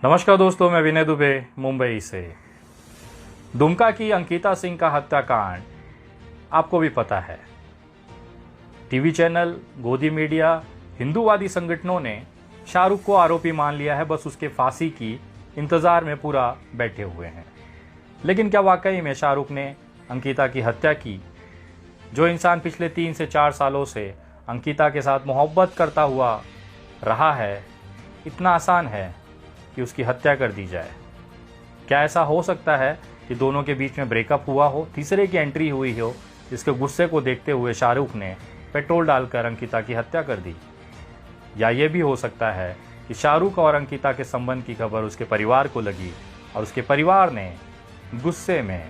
नमस्कार दोस्तों, मैं विनय दुबे मुंबई से। दुमका की अंकिता सिंह का हत्याकांड आपको भी पता है। टीवी चैनल, गोदी मीडिया, हिंदूवादी संगठनों ने शाहरुख को आरोपी मान लिया है। बस उसके फांसी की इंतजार में पूरा बैठे हुए हैं। लेकिन क्या वाकई में शाहरुख ने अंकिता की हत्या की? जो इंसान पिछले 3 से 4 सालों से अंकिता के साथ मोहब्बत करता हुआ रहा है, इतना आसान है कि उसकी हत्या कर दी जाए? क्या ऐसा हो सकता है कि दोनों के बीच में ब्रेकअप हुआ हो, तीसरे की एंट्री हुई हो, जिसके गुस्से को देखते हुए शाहरुख ने पेट्रोल डालकर अंकिता की हत्या कर दी? या ये भी हो सकता है कि शाहरुख और अंकिता के संबंध की खबर उसके परिवार को लगी और उसके परिवार ने गुस्से में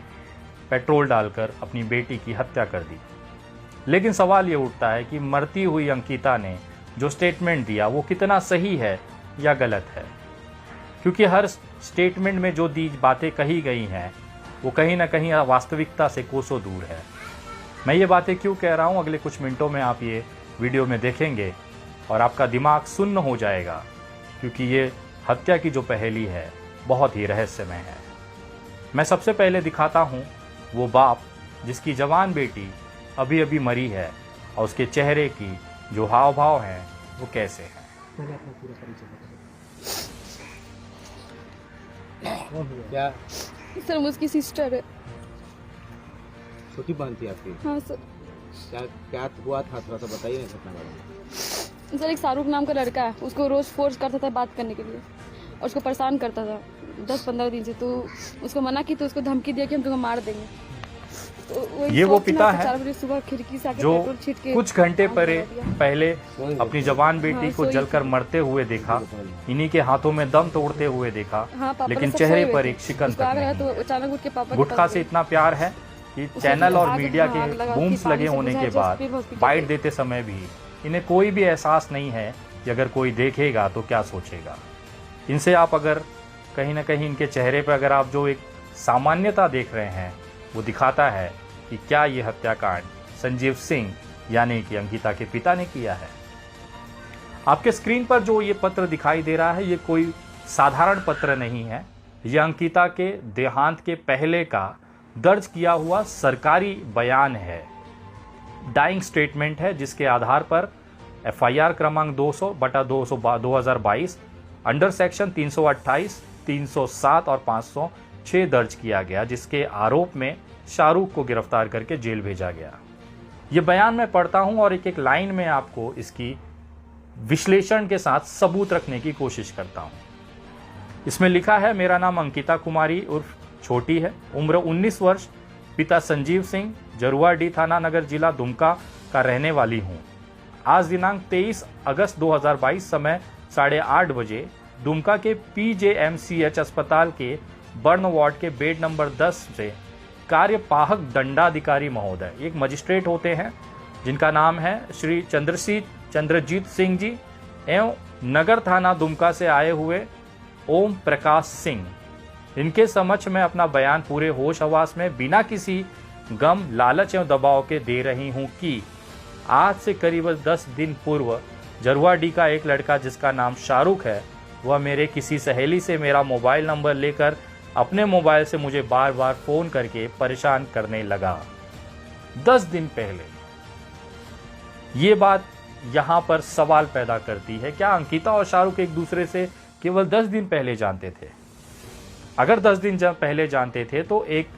पेट्रोल डालकर अपनी बेटी की हत्या कर दी। लेकिन सवाल ये उठता है कि मरती हुई अंकिता ने जो स्टेटमेंट दिया वो कितना सही है या गलत है, क्योंकि हर स्टेटमेंट में जो दी बातें कही गई हैं वो कहीं ना कहीं वास्तविकता से कोसों दूर है। मैं ये बातें क्यों कह रहा हूँ, अगले कुछ मिनटों में आप ये वीडियो में देखेंगे और आपका दिमाग सुन्न हो जाएगा, क्योंकि ये हत्या की जो पहेली है बहुत ही रहस्यमय है। मैं सबसे पहले दिखाता हूँ वो बाप जिसकी जवान बेटी अभी अभी मरी है और उसके चेहरे की जो हाव भाव हैं वो कैसे हैं। क्या सर, वो उसकी सिस्टर है। छोटी बहन थी आपकी? हाँ सर। क्या क्या हुआ था, थोड़ा सा बताइए ना घटना बारे में। सर, एक शाहरुख नाम का लड़का है, उसको रोज फोर्स करता था बात करने के लिए और उसको परेशान करता था 10-15 दिन से। तो उसको मना की तो उसको धमकी दिया कि हम तुमको मार देंगे। तो ये वो पिता है 4 बजे सुबह खिड़की से आके जो पेट्रोल छींट के कुछ घंटे पहले अपनी जवान बेटी को सोई जलकर मरते हुए देखा, इन्हीं के हाथों में दम तोड़ते हुए देखा। हाँ, पापा लेकिन सब चेहरे सोए हुए पर थे। एक शिकन उसको तक आग लगा नहीं। तो अचानक उठ के पापा के गुटखा पास से गए। इतना प्यार है कि उसे चैनल और आग मीडिया लगा के कि बूम्स पानी लगे से होने के बुझाया बाद जस्ट हॉस्पिटल बाइट गए। देते समय भी इन्हें कोई भी एहसास नहीं है कि अगर कोई देखेगा तो क्या सोचेगा। इनसे आप अगर कहीं ना कहीं इनके चेहरे पर अगर आप जो एक सामान्यता देख रहे हैं वो दिखाता है कि क्या ये हत्याकांड संजीव सिंह यानी कि अंकिता के पिता ने किया है। आपके स्क्रीन पर जो ये पत्र दिखाई दे रहा है ये कोई साधारण पत्र नहीं है। यह अंकिता के देहांत के पहले का दर्ज किया हुआ सरकारी बयान है, डाइंग स्टेटमेंट है, जिसके आधार पर एफआईआर क्रमांक 200/2022 अंडर सेक्शन 328, 307 और 506 दर्ज किया गया, जिसके आरोप में शाहरुख को गिरफ्तार करके जेल भेजा गया। यह बयान मैं पढ़ता हूं और एक एक लाइन में आपको इसकी विश्लेषण के साथ सबूत रखने की कोशिश करता हूं। इसमें लिखा है, मेरा नाम अंकिता कुमारी उर्फ छोटी है, उम्र 19 वर्ष, पिता संजीव सिंह, जरुआडीह थाना नगर जिला दुमका का रहने वाली हूं। आज दिनांक 23 अगस्त 2022 समय 8:30 बजे दुमका के PJMCH अस्पताल के बर्न वार्ड के बेड नंबर 10 से कार्यपाहक दंडाधिकारी महोदय, एक मजिस्ट्रेट होते हैं जिनका नाम है श्री चंद्रजीत सिंह जी, एवं नगर थाना दुमका से आए हुए ओम प्रकाश सिंह, इनके समक्ष में अपना बयान पूरे होश हवास में बिना किसी गम, लालच एवं दबाव के दे रही हूं कि आज से करीब 10 दिन पूर्व जरुआडीह का एक लड़का जिसका नाम शाहरुख है, वह मेरे किसी सहेली से मेरा मोबाइल नंबर लेकर अपने मोबाइल से मुझे बार बार फोन करके परेशान करने लगा। 10 दिन पहले। ये बात यहां पर सवाल पैदा करती है, क्या अंकिता और शाहरुख एक दूसरे से केवल 10 दिन पहले जानते थे? अगर 10 दिन पहले जानते थे तो एक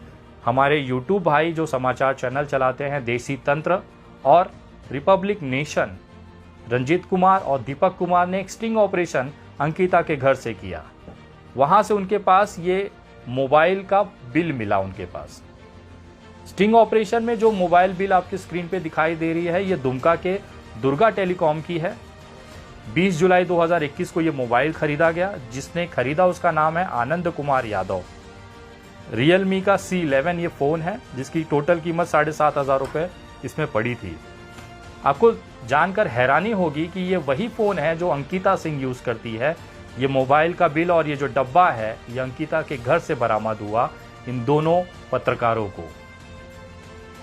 हमारे यूट्यूब भाई जो समाचार चैनल चलाते हैं, देसी तंत्र और रिपब्लिक नेशन, रंजीत कुमार और दीपक कुमार ने एक स्टिंग ऑपरेशन अंकिता के घर से किया। वहां से उनके पास ये मोबाइल का बिल मिला। उनके पास स्टिंग ऑपरेशन में जो मोबाइल बिल आपकी स्क्रीन पे दिखाई दे रही है, ये दुमका के दुर्गा टेलीकॉम की है। 20 जुलाई 2021 को ये मोबाइल खरीदा गया। जिसने खरीदा उसका नाम है आनंद कुमार यादव। रियलमी का C11 ये फ़ोन है, जिसकी टोटल कीमत 7,500 रुपये इसमें पड़ी थी। आपको जानकर हैरानी होगी कि ये वही फ़ोन है जो अंकिता सिंह यूज़ करती है। ये मोबाइल का बिल और ये जो डब्बा है ये अंकिता के घर से बरामद हुआ इन दोनों पत्रकारों को।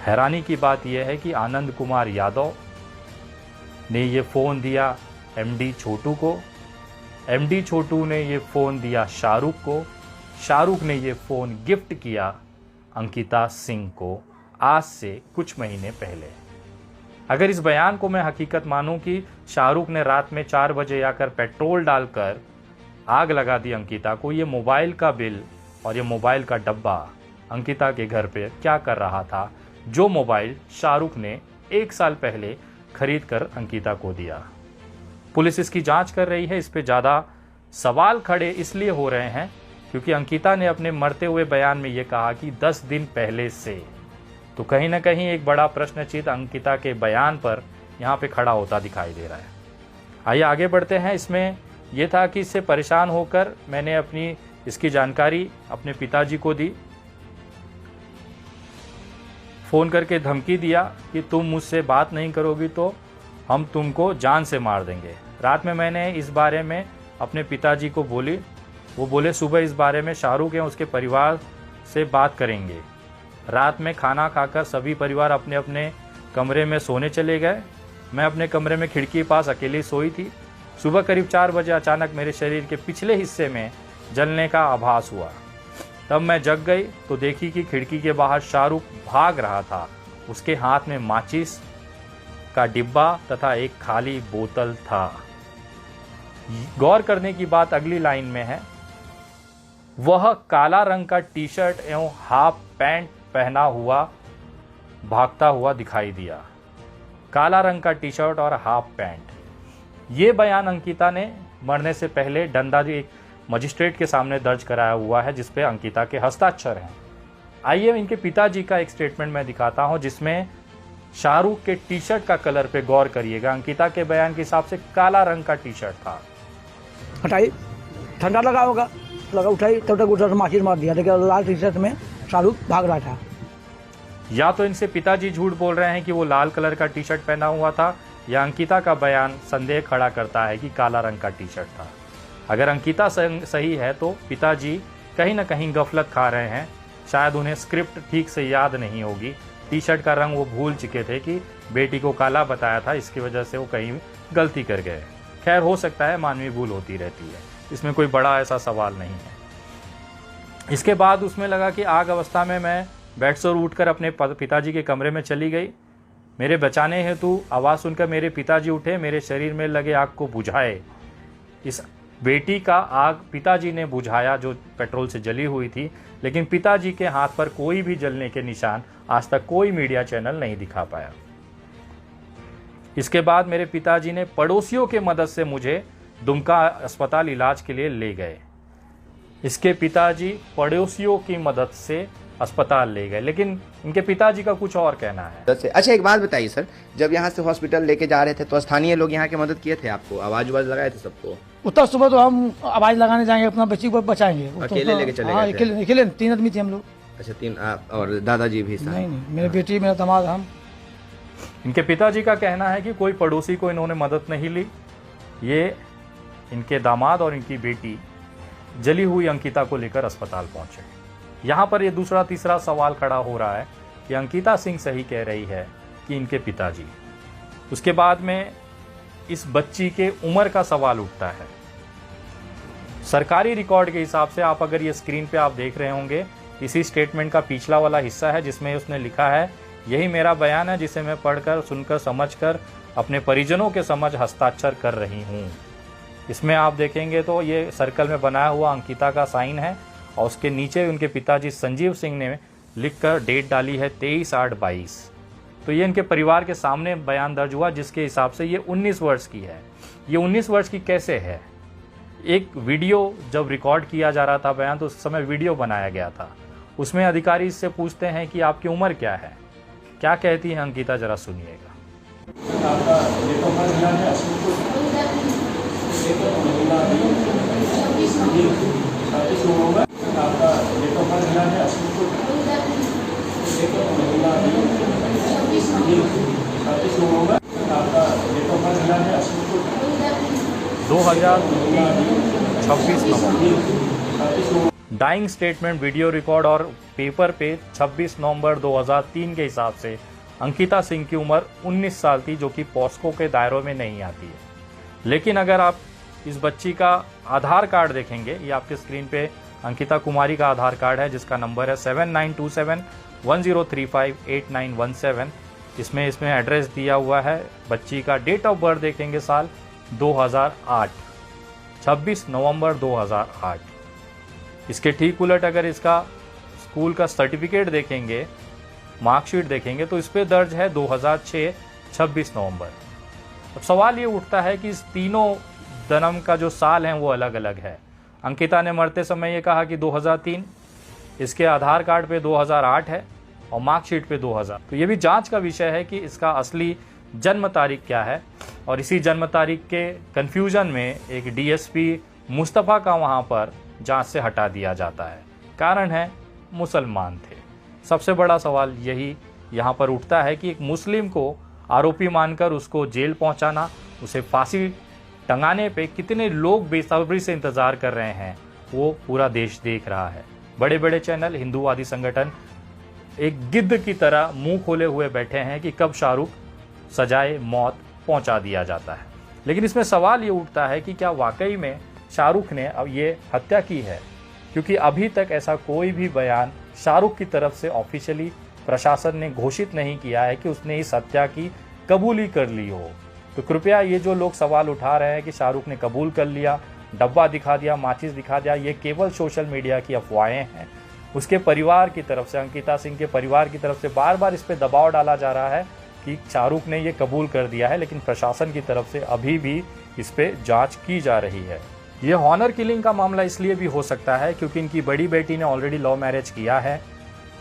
हैरानी की बात यह है कि आनंद कुमार यादव ने ये फ़ोन दिया MD छोटू को एमडी छोटू ने ये फ़ोन दिया शाहरुख को, शाहरुख ने ये फ़ोन गिफ्ट किया अंकिता सिंह को आज से कुछ महीने पहले। अगर इस बयान को मैं हकीकत मानूं कि शाहरुख ने रात में 4 बजे आकर पेट्रोल डालकर आग लगा दी अंकिता को, ये मोबाइल का बिल और ये मोबाइल का डब्बा अंकिता के घर पे क्या कर रहा था, जो मोबाइल शाहरुख ने 1 साल पहले खरीद कर अंकिता को दिया। पुलिस इसकी जांच कर रही है। इस पे ज़्यादा सवाल खड़े इसलिए हो रहे हैं क्योंकि अंकिता ने अपने मरते हुए बयान में ये कहा कि 10 दिन पहले से, तो कहीं ना कहीं एक बड़ा प्रश्न चिन्ह अंकिता के बयान पर यहाँ पे खड़ा होता दिखाई दे रहा है। आइए आगे बढ़ते हैं। इसमें यह था कि इससे परेशान होकर मैंने इसकी जानकारी अपने पिताजी को दी, फ़ोन करके धमकी दिया कि तुम मुझसे बात नहीं करोगी तो हम तुमको जान से मार देंगे। रात में मैंने इस बारे में अपने पिताजी को बोली, वो बोले सुबह इस बारे में शाहरुख या उसके परिवार से बात करेंगे। रात में खाना खाकर सभी परिवार अपने अपने कमरे में सोने चले गए। मैं अपने कमरे में खिड़की के पास अकेली सोई थी। सुबह करीब 4 बजे अचानक मेरे शरीर के पिछले हिस्से में जलने का आभास हुआ। तब मैं जग गई तो देखी कि खिड़की के बाहर शाहरुख भाग रहा था। उसके हाथ में माचिस का डिब्बा तथा एक खाली बोतल था। गौर करने की बात अगली लाइन में है, वह काला रंग का टी शर्ट एवं हाफ पैंट पहना हुआ भागता हुआ दिखाई दिया। काला रंग का टी शर्ट और हाफ पैंट। ये बयान अंकिता ने मरने से पहले डंडारी एक मजिस्ट्रेट के सामने दर्ज कराया हुआ है, जिसपे अंकिता के हस्ताक्षर हैं। आइए इनके पिताजी का एक स्टेटमेंट मैं दिखाता हूं, जिसमें शाहरुख के टी शर्ट का कलर पे गौर करिएगा। अंकिता के बयान के हिसाब से काला रंग का टी शर्ट था। हटाई, ठंडा लगा होगा, लगा उठाई, तब तक उधर माचिस मार दिया। देखिए लाल टी शर्ट में शाहरुख भाग रहा था। या तो इनसे पिताजी झूठ बोल रहे हैं कि वो लाल कलर का टी शर्ट पहना हुआ था, या अंकिता का बयान संदेह खड़ा करता है कि काला रंग का टी शर्ट था। अगर अंकिता सही है तो पिताजी कहीं ना कहीं गफलत खा रहे हैं। शायद उन्हें स्क्रिप्ट ठीक से याद नहीं होगी। टी शर्ट का रंग वो भूल चुके थे कि बेटी को काला बताया था, इसकी वजह से वो कहीं गलती कर गए। खैर, हो सकता है, मानवीय भूल होती रहती है, इसमें कोई बड़ा ऐसा सवाल नहीं है। इसके बाद उसमें लगा कि आग अवस्था में मैं बेड से उठकर अपने पिताजी के कमरे में चली गई। मेरे बचाने हेतु आवाज़ सुनकर मेरे पिताजी उठे, मेरे शरीर में लगे आग को बुझाए। इस बेटी का आग पिताजी ने बुझाया जो पेट्रोल से जली हुई थी, लेकिन पिताजी के हाथ पर कोई भी जलने के निशान आज तक कोई मीडिया चैनल नहीं दिखा पाया। इसके बाद मेरे पिताजी ने पड़ोसियों के मदद से मुझे दुमका अस्पताल इलाज के लिए ले गए। इसके पिताजी पड़ोसियों की मदद से अस्पताल ले गए, लेकिन इनके पिताजी का कुछ और कहना है। अच्छा, एक बात बताइए सर, जब यहाँ से हॉस्पिटल लेके जा रहे थे तो स्थानीय लोग यहाँ की मदद किए थे आपको? आवाज लगाए थे सबको? उतना सुबह तो हम आवाज लगाने जाएंगे, अपना बच्ची को बचाएंगे। अकेले लेके चले गए थे? अकेले 3 आदमी थे हम लोग। अच्छा, 3 और दादाजी भी? नहीं, मेरी बेटी, मेरा दामाद, हम। इनके पिताजी का कहना है कि कोई पड़ोसी को इन्होंने मदद नहीं ली। ये इनके दामाद और इनकी बेटी जली हुई अंकिता को लेकर अस्पताल पहुंचे। यहाँ पर ये दूसरा तीसरा सवाल खड़ा हो रहा है कि अंकिता सिंह सही कह रही है कि इनके पिताजी। उसके बाद में इस बच्ची के उम्र का सवाल उठता है। सरकारी रिकॉर्ड के हिसाब से, आप अगर ये स्क्रीन पे आप देख रहे होंगे, इसी स्टेटमेंट का पिछला वाला हिस्सा है जिसमें उसने लिखा है, यही मेरा बयान है जिसे मैं पढ़कर, सुनकर, समझकर अपने परिजनों के समझ हस्ताक्षर कर रही हूँ। इसमें आप देखेंगे तो ये सर्कल में बनाया हुआ अंकिता का साइन है और उसके नीचे उनके पिताजी संजीव सिंह ने लिखकर डेट डाली है 23/8/22। तो ये इनके परिवार के सामने बयान दर्ज हुआ, जिसके हिसाब से ये 19 वर्ष की है। ये 19 वर्ष की कैसे है? एक वीडियो जब रिकॉर्ड किया जा रहा था बयान, तो उस समय वीडियो बनाया गया था। उसमें अधिकारी इससे पूछते हैं कि आपकी उम्र क्या है? क्या कहती है अंकिता, जरा सुनिएगा। डाइंग स्टेटमेंट, वीडियो रिकॉर्ड और पेपर पे 26 नवंबर 2003 के हिसाब से अंकिता सिंह की उम्र 19 साल थी, जो कि पॉस्को के दायरों में नहीं आती है। लेकिन अगर आप इस बच्ची का आधार कार्ड देखेंगे, ये आपके स्क्रीन पे अंकिता कुमारी का आधार कार्ड है जिसका नंबर है 792710358917। इसमें एड्रेस दिया हुआ है। बच्ची का डेट ऑफ बर्थ देखेंगे साल 2008, 26 नवंबर 2008। इसके ठीक उलट अगर इसका स्कूल का सर्टिफिकेट देखेंगे, मार्कशीट देखेंगे तो इस पे दर्ज है 2006, 26 नवंबर। अब सवाल ये उठता है कि इस तीनों जन्म का जो साल है वो अलग अलग है। अंकिता ने मरते समय ये कहा कि 2003, इसके आधार कार्ड पे 2008 है और मार्कशीट पे 2000। तो ये भी जांच का विषय है कि इसका असली जन्म तारीख क्या है। और इसी जन्म तारीख के कन्फ्यूजन में एक डीएसपी मुस्तफ़ा का वहाँ पर जांच से हटा दिया जाता है। कारण है मुसलमान थे। सबसे बड़ा सवाल यही यहाँ पर उठता है कि एक मुस्लिम को आरोपी मानकर उसको जेल पहुँचाना, उसे फांसी टंगाने पे कितने लोग बेसब्री से इंतज़ार कर रहे हैं वो पूरा देश देख रहा है। बड़े बड़े चैनल, हिंदूवादी संगठन एक गिद्ध की तरह मुंह खोले हुए बैठे हैं कि कब शाहरुख सजाए मौत पहुंचा दिया जाता है। लेकिन इसमें सवाल ये उठता है कि क्या वाकई में शाहरुख ने अब ये हत्या की है, क्योंकि अभी तक ऐसा कोई भी बयान शाहरुख की तरफ से ऑफिशियली प्रशासन ने घोषित नहीं किया है कि उसने इस हत्या की कबूली कर ली हो। तो कृपया ये जो लोग सवाल उठा रहे हैं कि शाहरुख ने कबूल कर लिया, डब्बा दिखा दिया, माचिस दिखा दिया, ये केवल सोशल मीडिया की अफवाहें हैं। उसके परिवार की तरफ से, अंकिता सिंह के परिवार की तरफ से बार बार इस पर दबाव डाला जा रहा है कि शाहरुख ने ये कबूल कर दिया है, लेकिन प्रशासन की तरफ से अभी भी इस पर जांच की जा रही है। ये हॉनर किलिंग का मामला इसलिए भी हो सकता है क्योंकि इनकी बड़ी बेटी ने ऑलरेडी लव मैरिज किया है।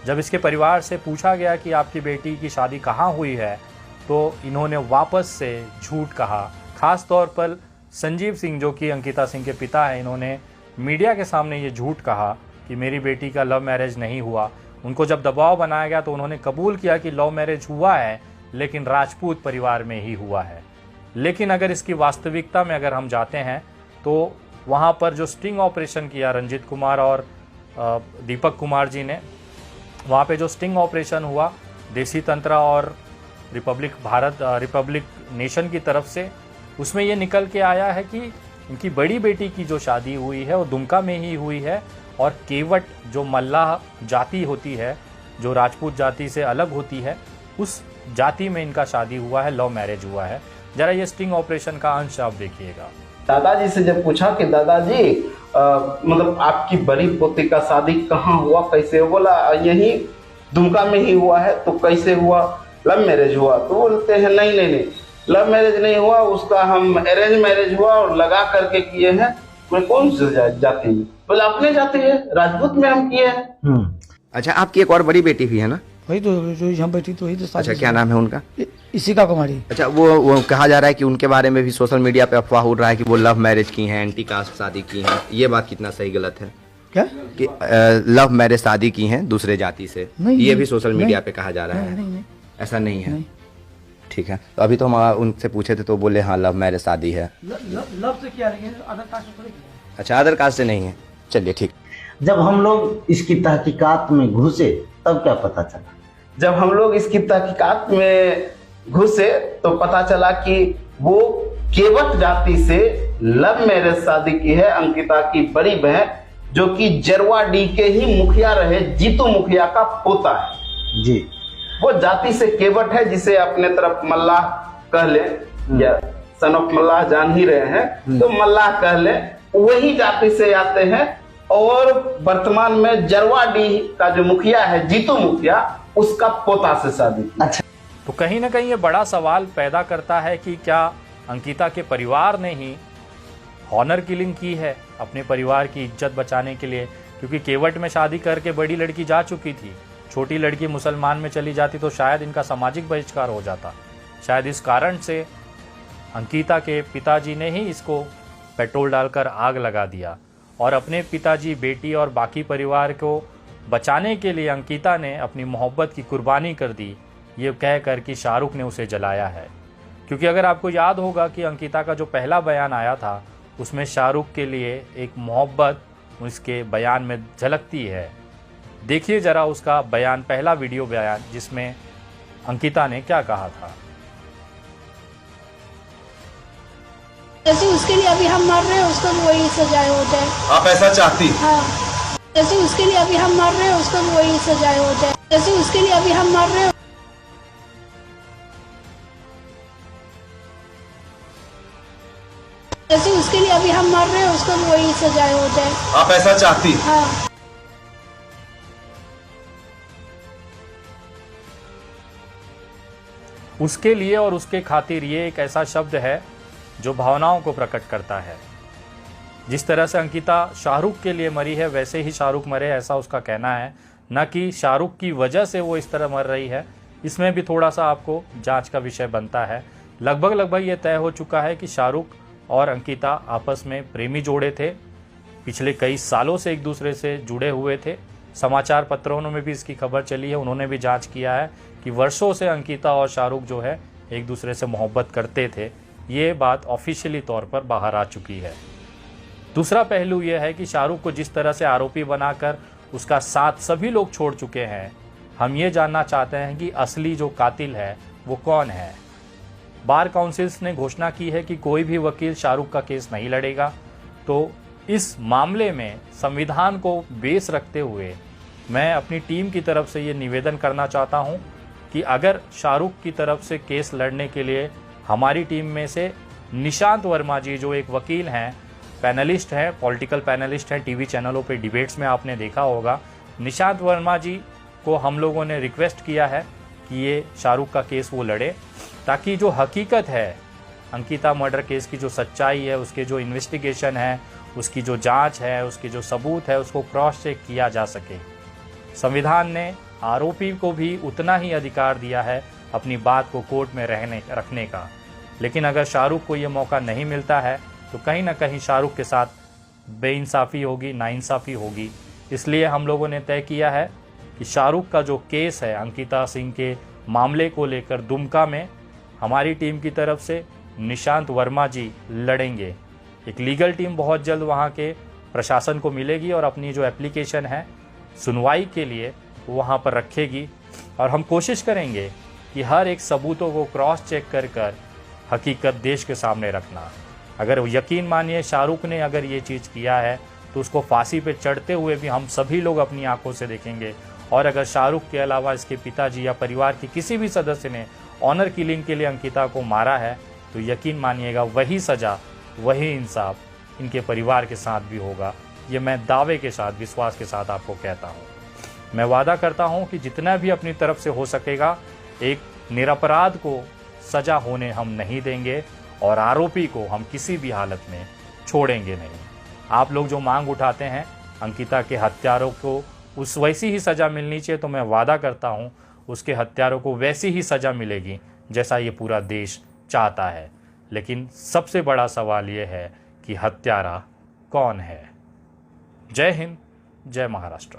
जब इसके परिवार से पूछा गया कि आपकी बेटी की शादी कहाँ हुई है तो इन्होंने वापस से झूठ कहा। खास तौर पर संजीव सिंह जो कि अंकिता सिंह के पिता हैं, इन्होंने मीडिया के सामने ये झूठ कहा कि मेरी बेटी का लव मैरिज नहीं हुआ। उनको जब दबाव बनाया गया तो उन्होंने कबूल किया कि लव मैरिज हुआ है लेकिन राजपूत परिवार में ही हुआ है। लेकिन अगर इसकी वास्तविकता में अगर हम जाते हैं तो वहाँ पर जो स्टिंग ऑपरेशन किया रंजीत कुमार और दीपक कुमार जी ने, वहाँ पे जो स्टिंग ऑपरेशन हुआ देसी तंत्रा और रिपब्लिक नेशन की तरफ से, उसमें ये निकल के आया है कि इनकी बड़ी बेटी की जो शादी हुई है वो दुमका में ही हुई है और केवट जो मल्लाह जाति होती है, जो राजपूत जाति से अलग होती है, उस जाति में इनका शादी हुआ है, लव मैरिज हुआ है। जरा ये स्टिंग ऑपरेशन का अंश आप देखिएगा। दादाजी से जब पूछा कि दादाजी मतलब आपकी बड़ी पोती का शादी कहाँ हुआ, कैसे हुआ, बोला यही दुमका में ही हुआ है। तो कैसे हुआ, लव मैरिज हुआ। तो बोलते हैं नहीं लव मैरिज नहीं हुआ, उसका हम अरेंज मैरिज हुआ और लगा करके किए हैं। मैं कौन सी जाति में, बोले अपने जाति है, राजपूत में हम किए हैं। अच्छा, आपकी एक और बड़ी बेटी भी है ना? वही तो जो यहाँ बैठी तो वही तो। अच्छा, क्या नाम है उनका? इसी का कुमारी। अच्छा, वो कहा जा रहा है कि उनके बारे में भी सोशल मीडिया पे अफवाह उड़ रहा है कि वो लव मैरिज की हैं, एंटी कास्ट शादी की हैं। ये बात कितना सही गलत है? क्या कि लव मैरिज शादी की हैं दूसरे जाति से, ये भी सोशल मीडिया पे कहा जा रहा है। नहीं, ऐसा नहीं है। ठीक है, तो अभी तो हम उनसे पूछे थे तो बोले हाँ लव मैरिज शादी है। लव से किया, लेकिन अदर कास्ट से थोड़ी किया। अच्छा, अदर कास्ट से नहीं है। चलिए ठीक। जब हम लोग इसकी तहकीकात में घुसे तब क्या पता चला? जब हम लोग इसकी तहकीकात में घुसे तो पता चला कि वो केवट जाति से लव मैरिज शादी की है। अंकिता की बड़ी बहन जो कि जरवा डी के ही मुखिया रहे जीतू मुखिया का पोता है जी। वो जाति से केवट है, जिसे अपने तरफ मल्लाह कह ले या सन ऑफ मल्लाह जान ही रहे हैं, तो मल्लाह कह ले, वही जाति से आते हैं। और वर्तमान में जरवा डी का जो मुखिया है जीतू मुखिया, उसका पोता से शादी। अच्छा, तो कहीं ना कहीं ये बड़ा सवाल पैदा करता है कि क्या अंकिता के परिवार ने ही हॉनर किलिंग की है अपने परिवार की इज्जत बचाने के लिए, क्योंकि केवट में शादी करके बड़ी लड़की जा चुकी थी, छोटी लड़की मुसलमान में चली जाती तो शायद इनका सामाजिक बहिष्कार हो जाता। शायद इस कारण से अंकिता के पिताजी ने ही इसको पेट्रोल डालकर आग लगा दिया और अपने पिताजी, बेटी और बाकी परिवार को बचाने के लिए अंकिता ने अपनी मोहब्बत की कुर्बानी कर दी, ये कहकर कि शाहरुख ने उसे जलाया है। क्योंकि अगर आपको याद होगा कि अंकिता का जो पहला बयान आया था उसमें शाहरुख के लिए एक मोहब्बत उसके बयान में झलकती है। देखिए जरा उसका बयान, पहला वीडियो बयान, जिसमें अंकिता ने क्या कहा था। जैसे उसके लिए लिए अभी हम मर रहे हैं उसको भी वही सजाए हो जाए। आप ऐसा चाहती? हाँ, जैसे उसके लिए अभी हम मर रहे हैं उसको भी वही सजाए हो जाए। जैसे उसके लिए अभी हम मर रहे हैं जैसे उसके लिए अभी हम मर रहे हैं उसको भी वही सजाए हो जाए। आप ऐसा चाहती? हाँ। उसके लिए और उसके खातिर ये एक ऐसा शब्द है जो भावनाओं को प्रकट करता है। जिस तरह से अंकिता शाहरुख के लिए मरी है वैसे ही शाहरुख मरे, ऐसा उसका कहना है, न कि शाहरुख की वजह से वो इस तरह मर रही है। इसमें भी थोड़ा सा आपको जांच का विषय बनता है। लगभग ये तय हो चुका है कि शाहरुख और अंकिता आपस में प्रेमी जोड़े थे, पिछले कई सालों से एक दूसरे से जुड़े हुए थे। समाचार पत्रों में भी इसकी खबर चली है, उन्होंने भी जांच किया है कि वर्षों से अंकिता और शाहरुख जो है एक दूसरे से मोहब्बत करते थे। ये बात ऑफिशियली तौर पर बाहर आ चुकी है। दूसरा पहलू यह है कि शाहरुख को जिस तरह से आरोपी बनाकर उसका साथ सभी लोग छोड़ चुके हैं, हम ये जानना चाहते हैं कि असली जो कातिल है वो कौन है। बार काउंसिल्स ने घोषणा की है कि कोई भी वकील शाहरुख का केस नहीं लड़ेगा। तो इस मामले में संविधान को बेस रखते हुए मैं अपनी टीम की तरफ से ये निवेदन करना चाहता हूँ कि अगर शाहरुख की तरफ से केस लड़ने के लिए हमारी टीम में से निशांत वर्मा जी, जो एक वकील हैं, पैनलिस्ट हैं, पॉलिटिकल पैनलिस्ट हैं, टीवी चैनलों पे डिबेट्स में आपने देखा होगा, निशांत वर्मा जी को हम लोगों ने रिक्वेस्ट किया है कि ये शाहरुख का केस वो लड़े, ताकि जो हकीकत है अंकिता मर्डर केस की, जो सच्चाई है, उसके जो इन्वेस्टिगेशन है, उसकी जो जांच है, उसकी जो सबूत है, उसको क्रॉस चेक किया जा सके। संविधान ने आरोपी को भी उतना ही अधिकार दिया है अपनी बात को कोर्ट में रखने का। लेकिन अगर शाहरुख को ये मौका नहीं मिलता है तो कहीं ना कहीं शाहरुख के साथ बेइंसाफ़ी होगी, नाइंसाफ़ी होगी। इसलिए हम लोगों ने तय किया है कि शाहरुख का जो केस है अंकिता सिंह के मामले को लेकर दुमका में, हमारी टीम की तरफ से निशांत वर्मा जी लड़ेंगे। एक लीगल टीम बहुत जल्द वहाँ के प्रशासन को मिलेगी और अपनी जो एप्लीकेशन है सुनवाई के लिए वहाँ पर रखेगी। और हम कोशिश करेंगे कि हर एक सबूतों को क्रॉस चेक कर हकीकत देश के सामने रखना। अगर यकीन मानिए शाहरुख ने अगर ये चीज़ किया है तो उसको फांसी पे चढ़ते हुए भी हम सभी लोग अपनी आंखों से देखेंगे। और अगर शाहरुख के अलावा इसके पिताजी या परिवार के किसी भी सदस्य ने ऑनर किलिंग के लिए अंकिता को मारा है तो यकीन मानिएगा वही सज़ा, वही इंसाफ इनके परिवार के साथ भी होगा। ये मैं दावे के साथ, विश्वास के साथ आपको कहता हूँ। मैं वादा करता हूँ कि जितना भी अपनी तरफ से हो सकेगा एक निरपराध को सज़ा होने हम नहीं देंगे और आरोपी को हम किसी भी हालत में छोड़ेंगे नहीं। आप लोग जो मांग उठाते हैं अंकिता के हत्यारों को उस वैसी ही सज़ा मिलनी चाहिए, तो मैं वादा करता हूँ उसके हत्यारों को वैसी ही सज़ा मिलेगी जैसा ये पूरा देश चाहता है। लेकिन सबसे बड़ा सवाल ये है कि हत्यारा कौन है। जय हिंद, जय महाराष्ट्र।